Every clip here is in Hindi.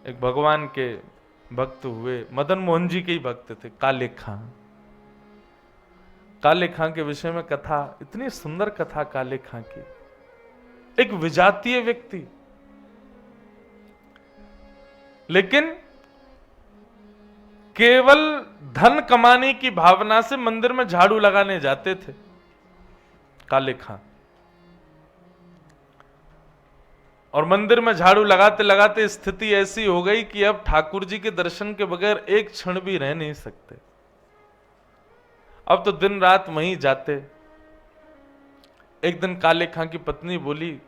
एक भगवान के भक्त हुए, मदन मोहन जी के ही भक्त थे, काले खां। काले खां के विषय में कथा, इतनी सुंदर कथा काले खां की। एक विजातीय व्यक्ति, लेकिन केवल धन कमाने की भावना से मंदिर में झाड़ू लगाने जाते थे काले खां। और मंदिर में झाड़ू लगाते लगाते स्थिति ऐसी हो गई कि अब ठाकुर जी के दर्शन के बगैर एक क्षण भी रह नहीं सकते। अब तो दिन रात वहीं जाते। एक दिन काले खां की पत्नी बोली,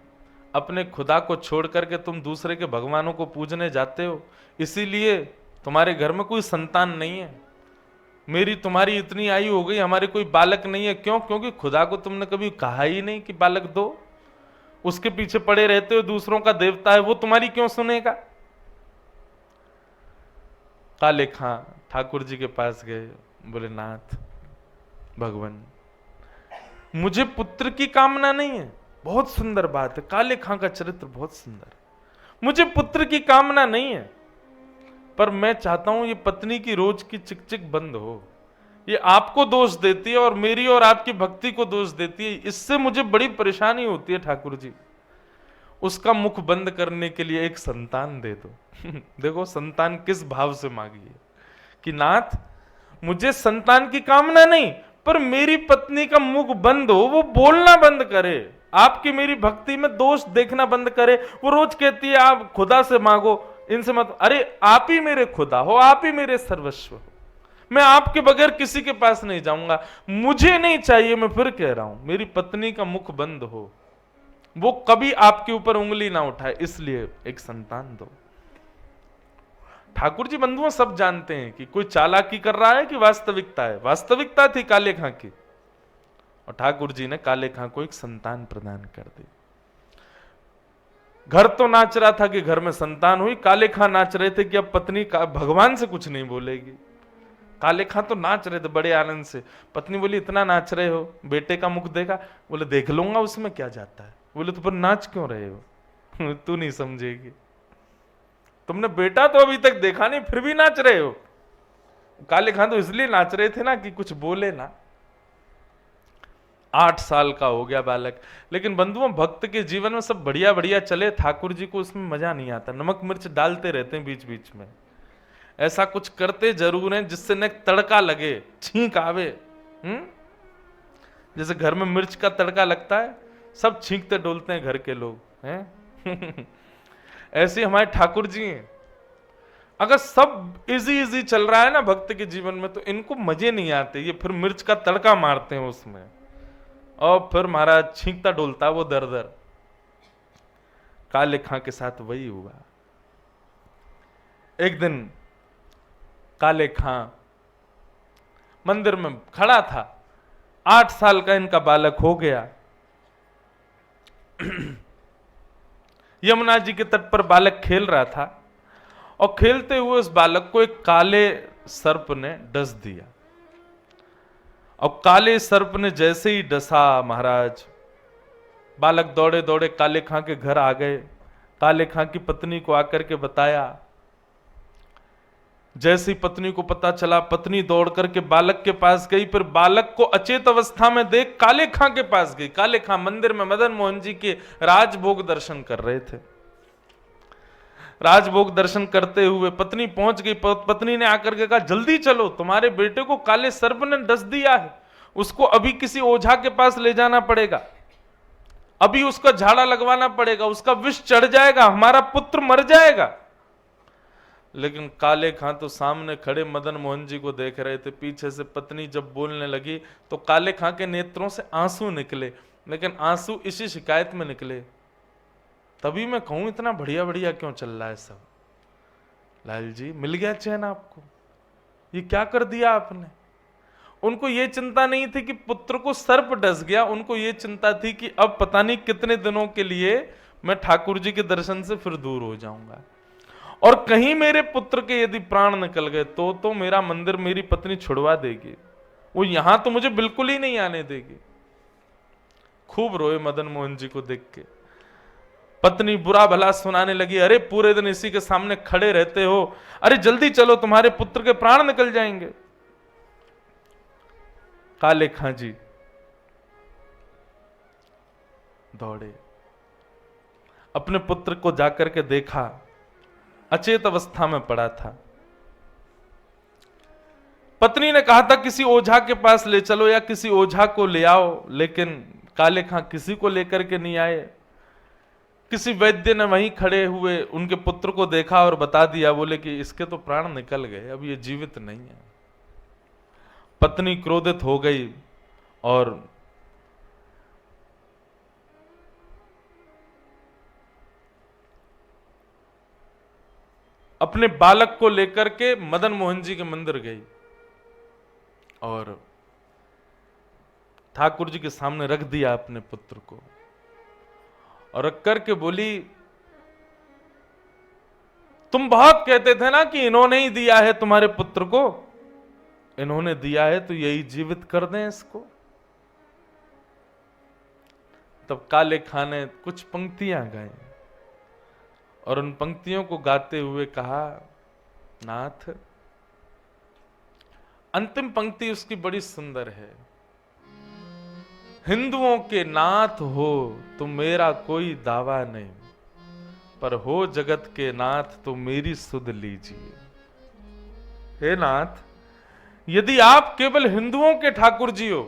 अपने खुदा को छोड़ करके तुम दूसरे के भगवानों को पूजने जाते हो, इसीलिए तुम्हारे घर में कोई संतान नहीं है। मेरी तुम्हारी इतनी आयु हो गई, हमारे कोई बालक नहीं है। क्यों? क्योंकि खुदा को तुमने कभी कहा ही नहीं कि बालक दो। उसके पीछे पड़े रहते हो, दूसरों का देवता है, वो तुम्हारी क्यों सुनेगा? काले खां ठाकुर जी के पास गए, बोले, नाथ भगवान, मुझे पुत्र की कामना नहीं है। बहुत सुंदर बात है, काले खां का चरित्र बहुत सुंदर। मुझे पुत्र की कामना नहीं है, पर मैं चाहता हूं ये पत्नी की रोज की चिकचिक बंद हो। ये आपको दोष देती है और मेरी और आपकी भक्ति को दोष देती है, इससे मुझे बड़ी परेशानी होती है ठाकुर जी। उसका मुख बंद करने के लिए एक संतान दे दो। देखो संतान किस भाव से मांगी है कि नाथ, मुझे संतान की कामना नहीं, पर मेरी पत्नी का मुख बंद हो, वो बोलना बंद करे, आपकी मेरी भक्ति में दोष देखना बंद करे। वो रोज कहती है आप खुदा से मांगो, इनसे मत। अरे आप ही मेरे खुदा हो, आप ही मेरे सर्वस्व हो, मैं आपके बगैर किसी के पास नहीं जाऊंगा। मुझे नहीं चाहिए, मैं फिर कह रहा हूं, मेरी पत्नी का मुख बंद हो, वो कभी आपके ऊपर उंगली ना उठाए, इसलिए एक संतान दो। ठाकुर जी बंधुओं सब जानते हैं कि कोई चालाकी कर रहा है कि वास्तविकता है। वास्तविकता थी काले खां की, और ठाकुर जी ने काले खां को एक संतान प्रदान कर दी। घर तो नाच रहा था कि घर में संतान हुई, काले खां नाच रहे थे कि अब पत्नी का भगवान से कुछ नहीं बोलेगी। काले खां तो नाच रहे थे बड़े आनंद से। पत्नी बोली, इतना नाच रहे हो, बेटे का मुख देखा? बोले, देख लूंगा, उसमें क्या जाता है। बोले, तो पर नाच क्यों रहे हो? तू नहीं समझेगी, तुमने बेटा तो अभी तक देखा नहीं, फिर भी नाच रहे हो। काले खां तो इसलिए नाच रहे थे ना कि कुछ बोले ना। 8 साल का हो गया बालक। लेकिन बंधुओं, भक्त के जीवन में सब बढ़िया बढ़िया चले, ठाकुर जी को उसमें मजा नहीं आता। नमक मिर्च डालते रहते हैं बीच बीच में, ऐसा कुछ करते जरूर हैं जिससे न तड़का लगे, छींक आवे। जैसे घर में मिर्च का तड़का लगता है, सब छींकते डोलते हैं घर के लोग हैं। ऐसे हमारे ठाकुर जी हैं। अगर सब इजी इजी चल रहा है ना भक्त के जीवन में, तो इनको मजे नहीं आते, ये फिर मिर्च का तड़का मारते हैं उसमें, और फिर महाराज छींकता डोलता वो दर दर। काले खां के साथ वही हुआ। एक दिन काले खां मंदिर में खड़ा था, 8 साल का इनका बालक हो गया। यमुना जी के तट पर बालक खेल रहा था, और खेलते हुए उस बालक को एक काले सर्प ने डस दिया। और काले सर्प ने जैसे ही डसा, महाराज बालक दौड़े दौड़े काले खां के घर आ गए। काले खां की पत्नी को आकर के बताया। जैसी पत्नी को पता चला, पत्नी दौड़ करके बालक के पास गई, फिर बालक को अचेत अवस्था में देख काले खां के पास गई। काले खां मंदिर में मदन मोहन जी के राजभोग दर्शन कर रहे थे। राजभोग दर्शन करते हुए पत्नी पहुंच गई। पत्नी ने आकर के कहा, जल्दी चलो, तुम्हारे बेटे को काले सर्प ने डस दिया है, उसको अभी किसी ओझा के पास ले जाना पड़ेगा, अभी उसका झाड़ा लगवाना पड़ेगा, उसका विष चढ़ जाएगा, हमारा पुत्र मर जाएगा। लेकिन काले खां तो सामने खड़े मदन मोहन जी को देख रहे थे। पीछे से पत्नी जब बोलने लगी तो काले खां के नेत्रों से आंसू निकले, लेकिन आंसू इसी शिकायत में निकले, तभी मैं कहूं इतना बढ़िया बढ़िया क्यों चल रहा है सब। लाल जी, मिल गया चैन आपको? ये क्या कर दिया आपने? उनको ये चिंता नहीं थी कि पुत्र को सर्प डस गया, उनको ये चिंता थी कि अब पता नहीं कितने दिनों के लिए मैं ठाकुर जी के दर्शन से फिर दूर हो जाऊंगा, और कहीं मेरे पुत्र के यदि प्राण निकल गए तो मेरा मंदिर मेरी पत्नी छुड़वा देगी, वो यहां तो मुझे बिल्कुल ही नहीं आने देगी। खूब रोए मदन मोहन जी को देख के। पत्नी बुरा भला सुनाने लगी, अरे पूरे दिन इसी के सामने खड़े रहते हो, अरे जल्दी चलो तुम्हारे पुत्र के प्राण निकल जाएंगे। काले खां जी दौड़े, अपने पुत्र को जाकर के देखा, अचेत अवस्था में पड़ा था। पत्नी ने कहा था किसी ओझा के पास ले चलो या किसी ओझा को ले आओ, लेकिन काले खां किसी को लेकर के नहीं आए। किसी वैद्य ने वहीं खड़े हुए उनके पुत्र को देखा और बता दिया, बोले कि इसके तो प्राण निकल गए, अब ये जीवित नहीं है। पत्नी क्रोधित हो गई और अपने बालक को लेकर के मदन मोहन जी के मंदिर गई और ठाकुर जी के सामने रख दिया अपने पुत्र को, और रख करके बोली, तुम बहुत कहते थे ना कि इन्होंने ही दिया है तुम्हारे पुत्र को, इन्होंने दिया है तो यही जीवित कर दें इसको। तब काले खां ने कुछ पंक्तियां गाई और उन पंक्तियों को गाते हुए कहा, नाथ, अंतिम पंक्ति उसकी बड़ी सुंदर है, हिंदुओं के नाथ हो तो मेरा कोई दावा नहीं, पर हो जगत के नाथ तो मेरी सुध लीजिए। हे नाथ, यदि आप केवल हिंदुओं के ठाकुर जी हो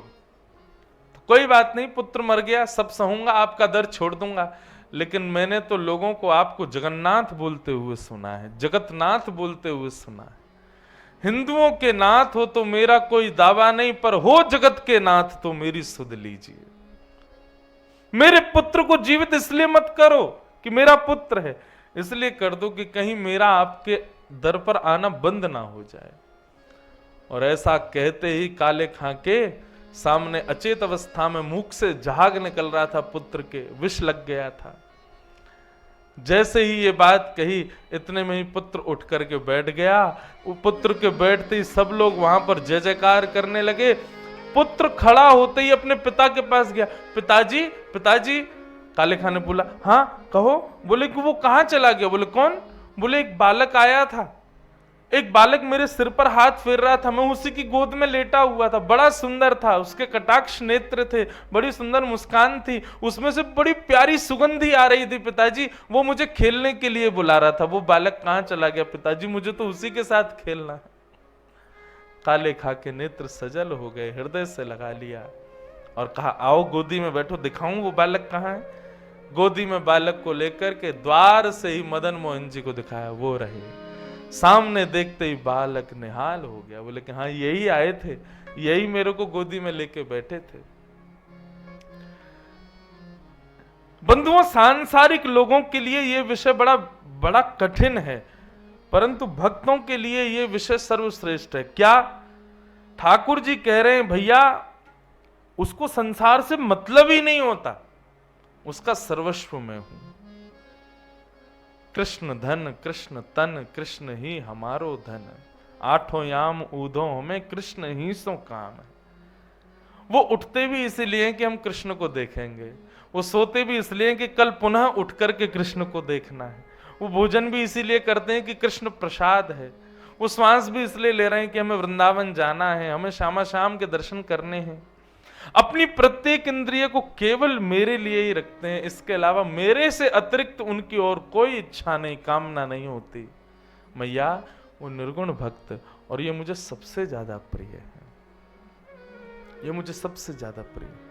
तो कोई बात नहीं, पुत्र मर गया सब सहूंगा, आपका दर्द छोड़ दूंगा, लेकिन मैंने तो लोगों को आपको जगन्नाथ बोलते हुए सुना है, जगतनाथ बोलते हुए सुना है। हिंदुओं के नाथ हो तो मेरा कोई दावा नहीं, पर हो जगत के नाथ तो मेरी सुध लीजिए। मेरे पुत्र को जीवित इसलिए मत करो कि मेरा पुत्र है, इसलिए कर दो कि कहीं मेरा आपके दर पर आना बंद ना हो जाए। और ऐसा कहते ही काले खां के सामने अचेत अवस्था में मुख से झाग निकल रहा था पुत्र के, विष लग गया था। जैसे ही ये बात कही, इतने में ही पुत्र उठ करके बैठ गया। वो पुत्र के बैठते ही सब लोग वहां पर जय जयकार करने लगे। पुत्र खड़ा होते ही अपने पिता के पास गया, पिताजी पिताजी। काले खां ने बोला, हाँ कहो। बोले कि वो कहाँ चला गया? बोले कौन? बोले एक बालक आया था, एक बालक मेरे सिर पर हाथ फेर रहा था, मैं उसी की गोद में लेटा हुआ था, बड़ा सुंदर था, उसके कटाक्ष नेत्र थे, बड़ी सुंदर मुस्कान थी, उसमें से बड़ी प्यारी सुगंधी आ रही थी पिताजी, वो मुझे खेलने के लिए बुला रहा था। वो बालक कहाँ चला गया पिताजी? मुझे तो उसी के साथ खेलना है। काले खां के नेत्र सजल हो गए, हृदय से लगा लिया और कहा, आओ गोदी में बैठो, दिखाऊं वो बालक कहाँ है। गोदी में बालक को लेकर के द्वार से ही मदन मोहन जी को दिखाया, वो रहे। सामने देखते ही बालक निहाल हो गया। बोले कि हाँ यही आए थे, यही मेरे को गोदी में लेके बैठे थे। बंधुओं, सांसारिक लोगों के लिए यह विषय बड़ा बड़ा कठिन है, परंतु भक्तों के लिए यह विषय सर्वश्रेष्ठ है। क्या ठाकुर जी कह रहे हैं, भैया उसको संसार से मतलब ही नहीं होता, उसका सर्वस्व मैं हूं। कृष्ण धन कृष्ण तन, कृष्ण ही हमारो धन, आठों याम ऊधों में कृष्ण ही सो काम है। वो उठते भी इसीलिए कि हम कृष्ण को देखेंगे, वो सोते भी इसलिए कि कल पुनः उठ करके कृष्ण को देखना है, वो भोजन भी इसीलिए करते हैं कि कृष्ण प्रसाद है, वो श्वास भी इसलिए ले रहे हैं कि हमें वृंदावन जाना है, हमें श्यामा श्याम के दर्शन करने हैं। अपनी प्रत्येक इंद्रिय को केवल मेरे लिए ही रखते हैं, इसके अलावा मेरे से अतिरिक्त उनकी और कोई इच्छा नहीं, कामना नहीं होती। मैया वो निर्गुण भक्त, और ये मुझे सबसे ज्यादा प्रिय है, ये मुझे सबसे ज्यादा प्रिय है।